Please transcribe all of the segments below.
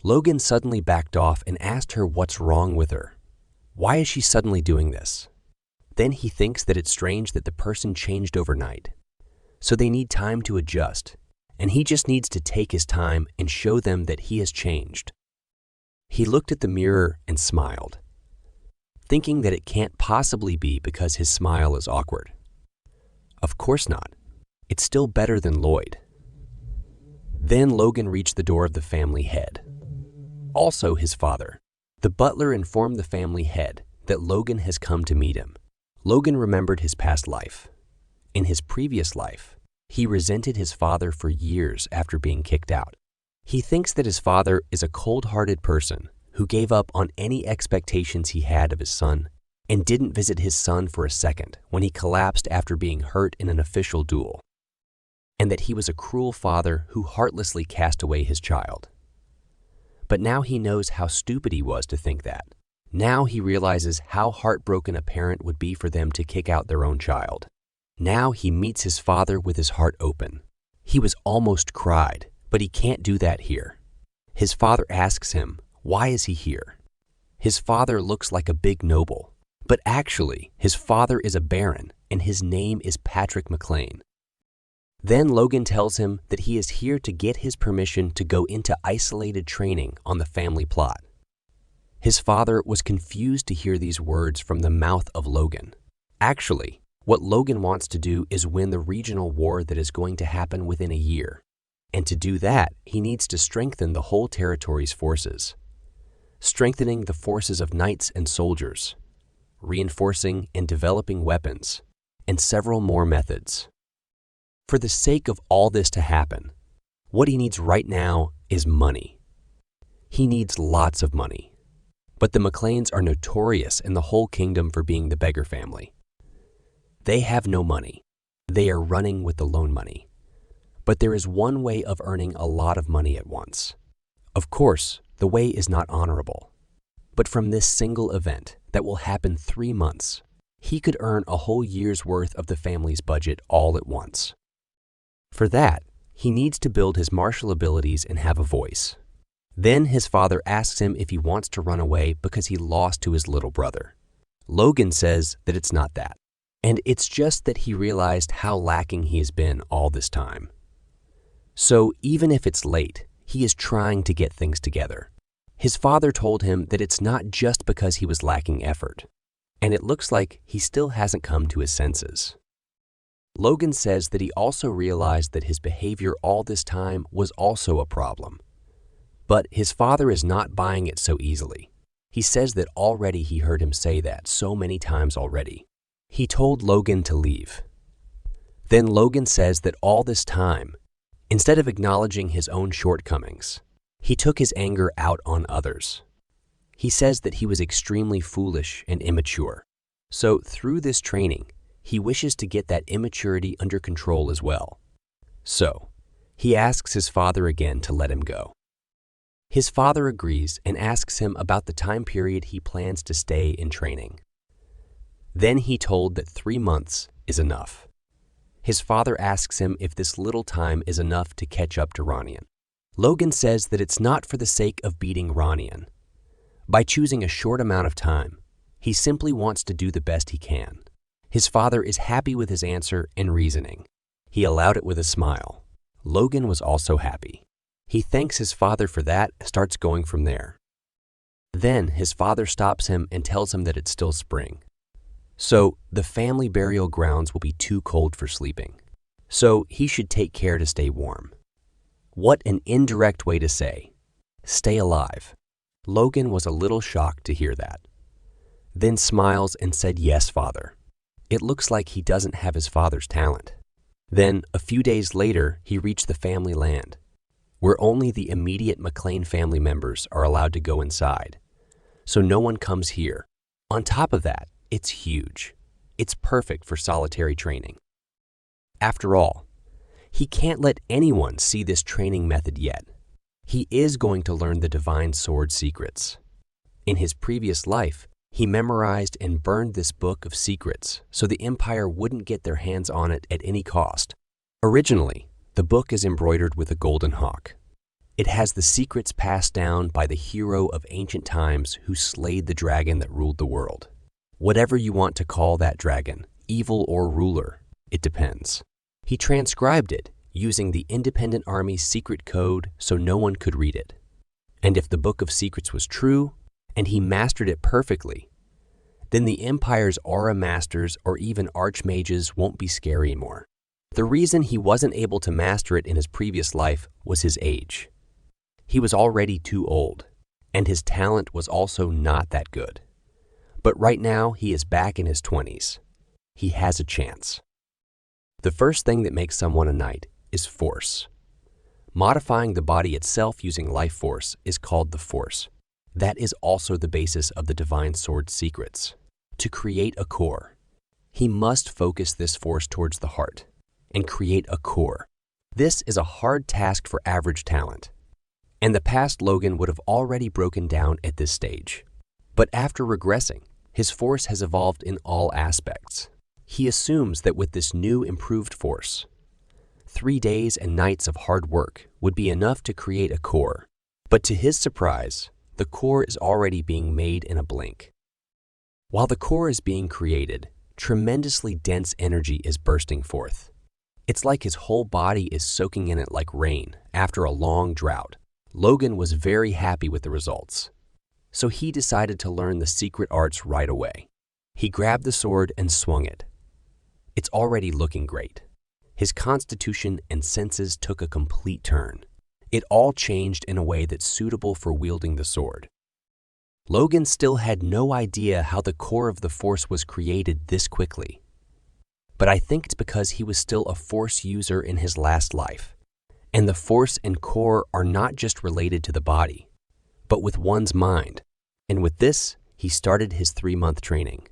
Logan suddenly backed off and asked her what's wrong with her. Why is she suddenly doing this? Then he thinks that it's strange that the person changed overnight. So they need time to adjust, and he just needs to take his time and show them that he has changed. He looked at the mirror and smiled, thinking that it can't possibly be because his smile is awkward. Of course not. It's still better than Lloyd. Then Logan reached the door of the family head, also his father. The butler informed the family head that Logan has come to meet him. Logan remembered his past life. In his previous life, he resented his father for years after being kicked out. He thinks that his father is a cold-hearted person who gave up on any expectations he had of his son and didn't visit his son for a second when he collapsed after being hurt in an official duel, and that he was a cruel father who heartlessly cast away his child. But now he knows how stupid he was to think that. Now he realizes how heartbroken a parent would be for them to kick out their own child. Now he meets his father with his heart open. He was almost cried, but he can't do that here. His father asks him, why is he here? His father looks like a big noble, but actually his father is a baron and his name is Patrick McLean. Then Logan tells him that he is here to get his permission to go into isolated training on the family plot. His father was confused to hear these words from the mouth of Logan. Actually, what Logan wants to do is win the regional war that is going to happen within a year. And to do that, he needs to strengthen the whole territory's forces, strengthening the forces of knights and soldiers, reinforcing and developing weapons, and several more methods. For the sake of all this to happen, what he needs right now is money. He needs lots of money. But the McLeans are notorious in the whole kingdom for being the beggar family. They have no money. They are running with the loan money. But there is one way of earning a lot of money at once. Of course, the way is not honorable. But from this single event that will happen 3 months, he could earn a whole year's worth of the family's budget all at once. For that, he needs to build his martial abilities and have a voice. Then his father asks him if he wants to run away because he lost to his little brother. Logan says that it's not that, and it's just that he realized how lacking he has been all this time. So even if it's late, he is trying to get things together. His father told him that it's not just because he was lacking effort, and it looks like he still hasn't come to his senses. Logan says that he also realized that his behavior all this time was also a problem. But his father is not buying it so easily. He says that already he heard him say that so many times already. He told Logan to leave. Then Logan says that all this time, instead of acknowledging his own shortcomings, he took his anger out on others. He says that he was extremely foolish and immature. So through this training, he wishes to get that immaturity under control as well. So he asks his father again to let him go. His father agrees and asks him about the time period he plans to stay in training. Then he told that 3 months is enough. His father asks him if this little time is enough to catch up to Ronian. Logan says that it's not for the sake of beating Ronian. By choosing a short amount of time, he simply wants to do the best he can. His father is happy with his answer and reasoning. He allowed it with a smile. Logan was also happy. He thanks his father for that and starts going from there. Then his father stops him and tells him that it's still spring. So the family burial grounds will be too cold for sleeping. So he should take care to stay warm. What an indirect way to say, stay alive. Logan was a little shocked to hear that. Then smiles and said, yes, father. It looks like he doesn't have his father's talent. Then a few days later, he reached the family land, where only the immediate McLean family members are allowed to go inside. So no one comes here. On top of that, it's huge. It's perfect for solitary training. After all, he can't let anyone see this training method yet. He is going to learn the divine sword secrets. In his previous life, he memorized and burned this book of secrets so the Empire wouldn't get their hands on it at any cost. Originally, the book is embroidered with a golden hawk. It has the secrets passed down by the hero of ancient times who slayed the dragon that ruled the world. Whatever you want to call that dragon, evil or ruler, it depends. He transcribed it using the Independent Army's secret code so no one could read it. And if the Book of Secrets was true, and he mastered it perfectly, then the Empire's aura masters or even archmages won't be scary anymore. The reason he wasn't able to master it in his previous life was his age. He was already too old, and his talent was also not that good. But right now, he is back in his 20s. He has a chance. The first thing that makes someone a knight is force. Modifying the body itself using life force is called the force. That is also the basis of the divine sword's secrets. To create a core, he must focus this force towards the heart and create a core. This is a hard task for average talent, and the past Logan would have already broken down at this stage. But after regressing, his force has evolved in all aspects. He assumes that with this new improved force, 3 days and nights of hard work would be enough to create a core. But to his surprise, the core is already being made in a blink. While the core is being created, tremendously dense energy is bursting forth. It's like his whole body is soaking in it like rain after a long drought. Logan was very happy with the results, so he decided to learn the secret arts right away. He grabbed the sword and swung it. It's already looking great. His constitution and senses took a complete turn. It all changed in a way that's suitable for wielding the sword. Logan still had no idea how the core of the force was created this quickly. But I think it's because he was still a force user in his last life. And the force and core are not just related to the body, but with one's mind. And with this, he started his 3-month training.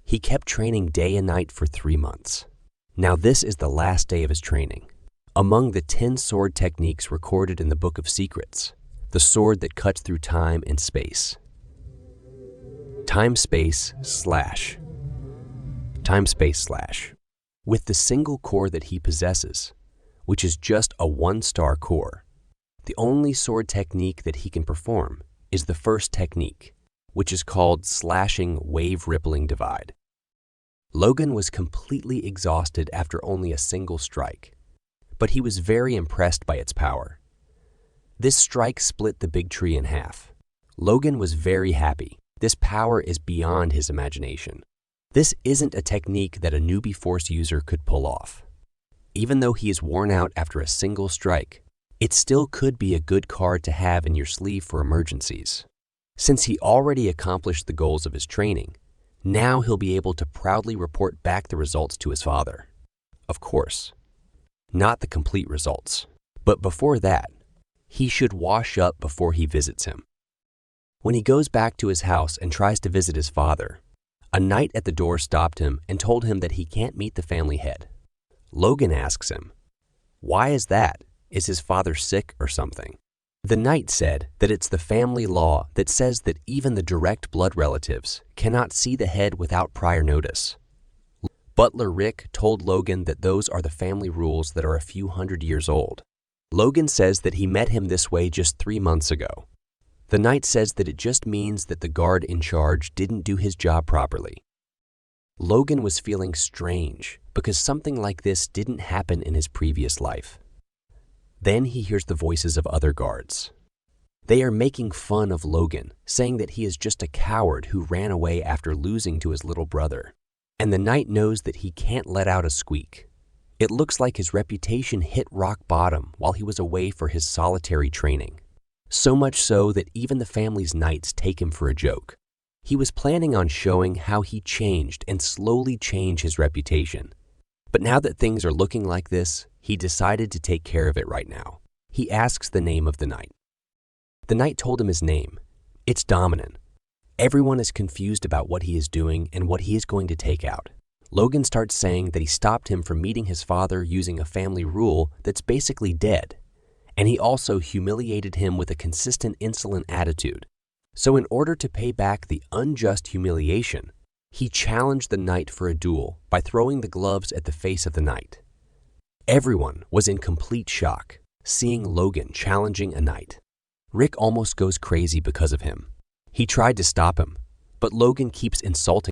He kept training day and night for 3 months. Now this is the last day of his training. Among the 10 sword techniques recorded in the Book of Secrets, the sword that cuts through time and space. Time-space slash. Time-space slash. With the single core that he possesses, which is just a 1-star core, the only sword technique that he can perform is the first technique, which is called slashing wave rippling divide. Logan was completely exhausted after only a single strike, but he was very impressed by its power. This strike split the big tree in half. Logan was very happy. This power is beyond his imagination. This isn't a technique that a newbie force user could pull off. Even though he is worn out after a single strike, it still could be a good card to have in your sleeve for emergencies. Since he already accomplished the goals of his training, now he'll be able to proudly report back the results to his father. Of course, not the complete results, but before that, he should wash up before he visits him. When he goes back to his house and tries to visit his father, a knight at the door stopped him and told him that he can't meet the family head. Logan asks him, "Why is that? Is his father sick or something?" The knight said that it's the family law that says that even the direct blood relatives cannot see the head without prior notice. Butler Rick told Logan that those are the family rules that are a few hundred years old. Logan says that he met him this way just 3 months ago. The knight says that it just means that the guard in charge didn't do his job properly. Logan was feeling strange because something like this didn't happen in his previous life. Then he hears the voices of other guards. They are making fun of Logan, saying that he is just a coward who ran away after losing to his little brother. And the knight knows that he can't let out a squeak. It looks like his reputation hit rock bottom while he was away for his solitary training. So much so that even the family's knights take him for a joke. He was planning on showing how he changed and slowly change his reputation. But now that things are looking like this, he decided to take care of it right now. He asks the name of the knight. The knight told him his name. It's Dominant. Everyone is confused about what he is doing and what he is going to take out. Logan starts saying that he stopped him from meeting his father using a family rule that's basically dead. And he also humiliated him with a consistent insolent attitude. So in order to pay back the unjust humiliation, he challenged the knight for a duel by throwing the gloves at the face of the knight. Everyone was in complete shock. seeing Logan challenging a knight. Rick almost goes crazy because of him. He tried to stop him, but Logan keeps insulting